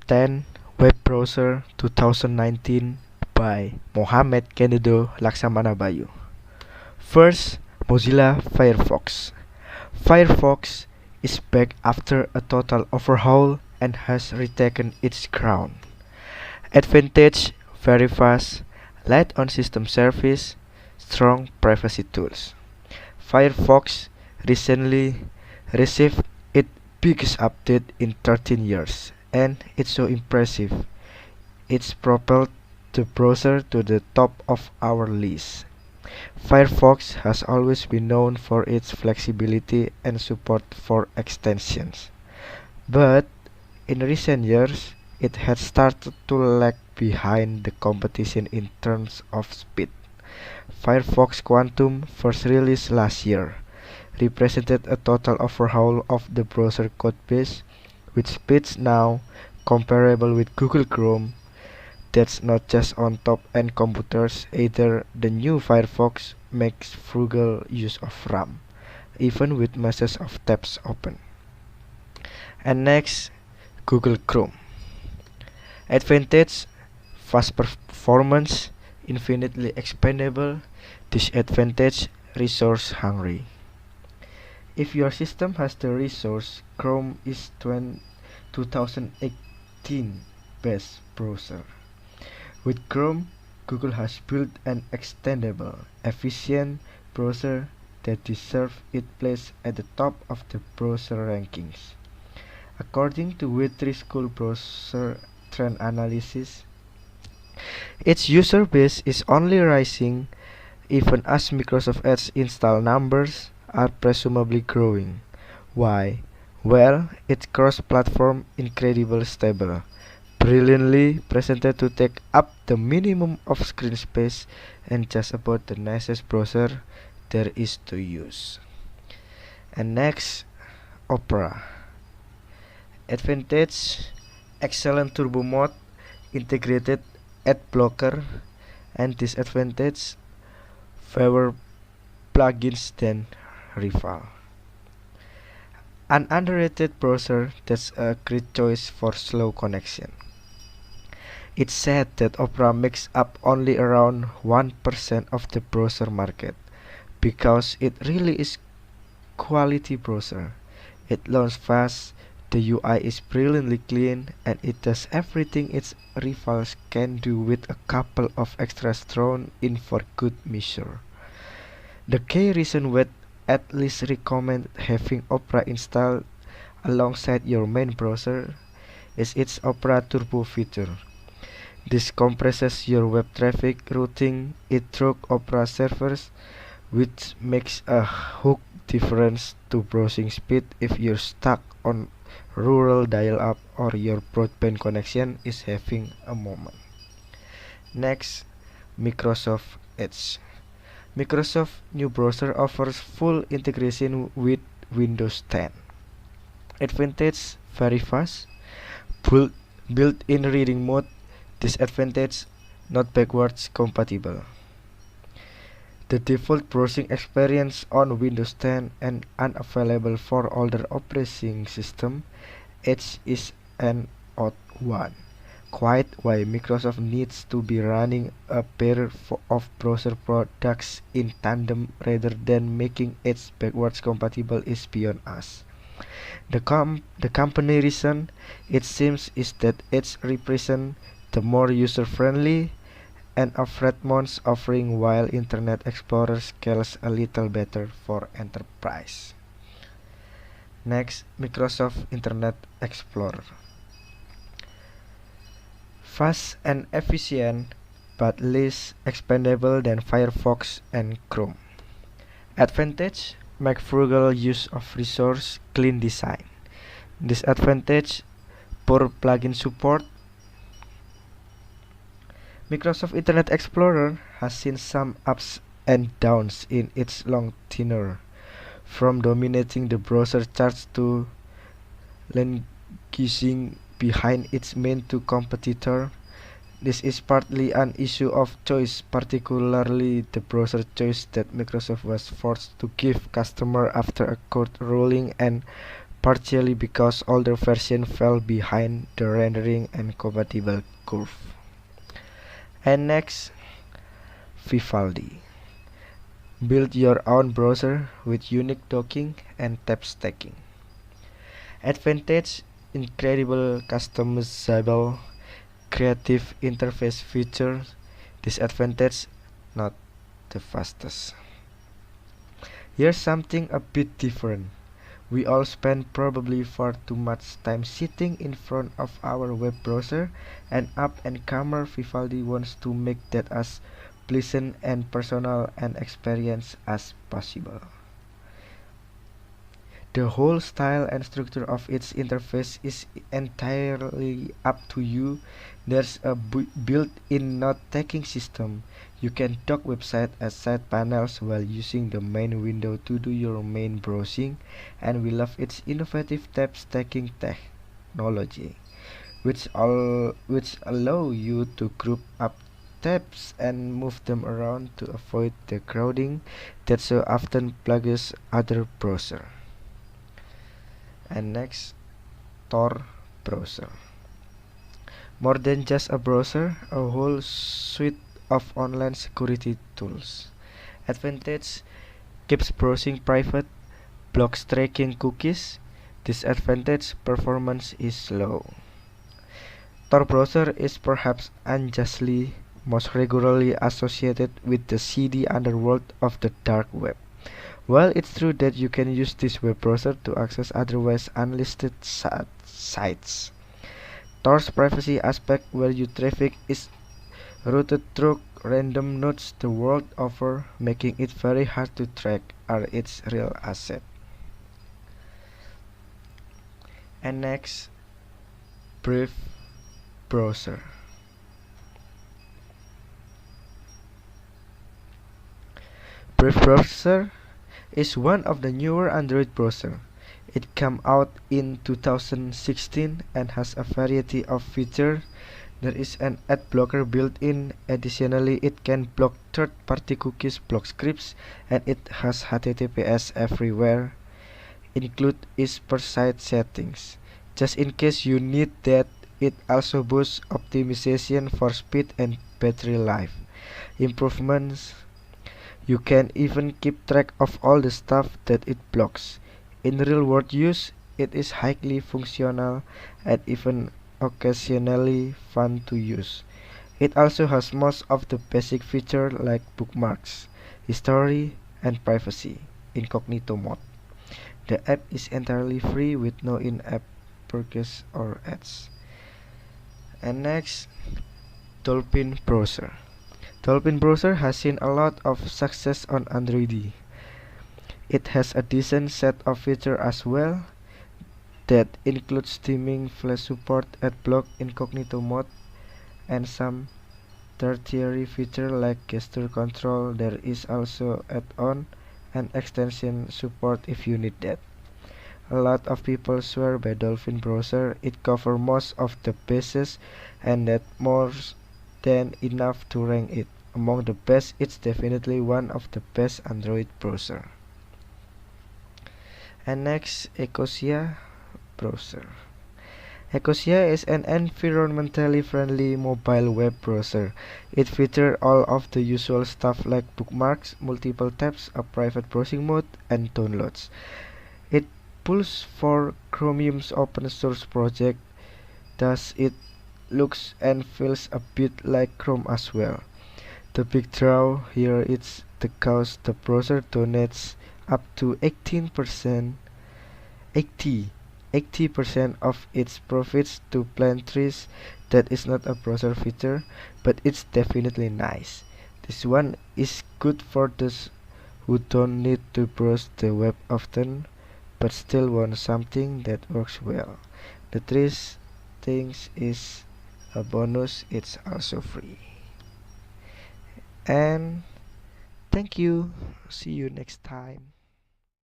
10 Web Browser 2019 by Mohamed Kennedo Laksamana Bayu. First, Mozilla Firefox. Firefox is back after a total overhaul and has retaken its crown. Advantage: very fast, light on system service, strong privacy tools. Firefox recently received its biggest update in 13 years, and it's so impressive. It's propelled the browser to the top of our list. Firefox has always been known for its flexibility and support for extensions, but in recent years it had started to lag behind the competition in terms of speed. Firefox Quantum, first released last year, represented a total overhaul of the browser codebase, with speeds now comparable with Google Chrome. That's not just on top-end computers either. The new Firefox makes frugal use of RAM, even with masses of tabs open. And next, Google Chrome. Advantage: fast performance, infinitely expandable. Disadvantage: resource hungry. If your system has the resource, Chrome is 2018 best browser. With Chrome, Google has built an extendable, efficient browser that deserves its place at the top of the browser rankings. According to Witry School Browser Trend Analysis, its user base is only rising even as Microsoft Edge install numbers are presumably growing. Why? Well, it's cross-platform, incredibly stable, brilliantly presented to take up the minimum of screen space, and just about the nicest browser there is to use. And next, Opera. Advantage: excellent turbo mode, integrated ad blocker, and disadvantage: fewer plugins than rival. An underrated browser that's a great choice for slow connection. It's said that Opera makes up only around 1% of the browser market because it really is quality browser. It launches fast, the UI is brilliantly clean, and it does everything its rivals can do with a couple of extras thrown in for good measure. The key reason why at least recommend having Opera installed alongside your main browser is its Opera Turbo feature. This compresses your web traffic, routing it through Opera servers, which makes a huge difference to browsing speed if you're stuck on rural dial-up or your broadband connection is having a moment. Next, Microsoft Edge. Microsoft new browser offers full integration with Windows 10. Advantage: very fast, built-in reading mode. Disadvantage: not backwards compatible. The default browsing experience on Windows 10 and unavailable for older operating system, Edge is an odd one. Quite why Microsoft needs to be running a pair of browser products in tandem rather than making Edge backwards compatible is beyond us. The company reason, it seems, is that Edge represents the more user-friendly and Fredmon's offering, while Internet Explorer scales a little better for enterprise. Next, Microsoft Internet Explorer. Fast and efficient, but less expendable than Firefox and Chrome. Advantage: make frugal use of resource, clean design. Disadvantage: poor plugin support. Microsoft Internet Explorer has seen some ups and downs in its long tenure, from dominating the browser charts to languishing behind its main two competitor. This is partly an issue of choice, particularly the browser choice that Microsoft was forced to give customer after a court ruling and partially because older version fell behind the rendering and compatible curve. And next, Vivaldi. Build your own browser with unique docking and tab stacking. Advantage: incredible customizable creative interface features. Disadvantage: not the fastest. Here's something a bit different. We all spend probably far too much time sitting in front of our web browser, and up-and-comer Vivaldi wants to make that as pleasant and personal an experience as possible. The whole style and structure of its interface is entirely up to you. There's a built-in note-taking system. You can dock websites as side panels while using the main window to do your main browsing, and we love its innovative tab stacking technology, which allow you to group up tabs and move them around to avoid the crowding that so often plagues other browsers. And next, Tor Browser. More than just a browser, a whole suite of online security tools. Advantage: keeps browsing private, blocks tracking cookies. Disadvantage: performance is slow. Tor Browser is perhaps unjustly most regularly associated with the seedy underworld of the dark web. While it's true that you can use this web browser to access otherwise unlisted sites, Tor's privacy aspect, where your traffic is routed through random nodes the world over, making it very hard to track, are its real asset. And next, Brave Browser. Brave Browser is one of the newer Android browser. It came out in 2016 and has a variety of features. There is an ad blocker built in. Additionally, it can block third-party cookies, block scripts, and it has HTTPS everywhere. Include is per site settings. Just in case you need that, it also boosts optimization for speed and battery life improvements. You can even keep track of all the stuff that it blocks. In real-world use, it is highly functional and even occasionally fun to use. It also has most of the basic features like bookmarks, history, and privacy, incognito mode. The app is entirely free with no in-app purchase or ads. And next, Dolphin Browser. Dolphin Browser has seen a lot of success on Android. It has a decent set of features as well, that includes streaming, flash support, adblock, incognito mode, and some tertiary features like gesture control. There is also add-on and extension support if you need that. A lot of people swear by Dolphin Browser. It covers most of the bases, and that's more than enough to rank it among the best. It's definitely one of the best Android browser. And next, ECOSIA browser. ECOSIA is an environmentally friendly mobile web browser. It features all of the usual stuff like bookmarks, multiple tabs, a private browsing mode, and downloads. It pulls for Chromium's open source project, thus it looks and feels a bit like Chrome as well. The big draw here is the cost. The browser donates up to 80% of its profits to plant trees. That is not a browser feature, but it's definitely nice. This one is good for those who don't need to browse the web often, but still want something that works well. The trees things is a bonus. It's also free. And thank you. See you next time.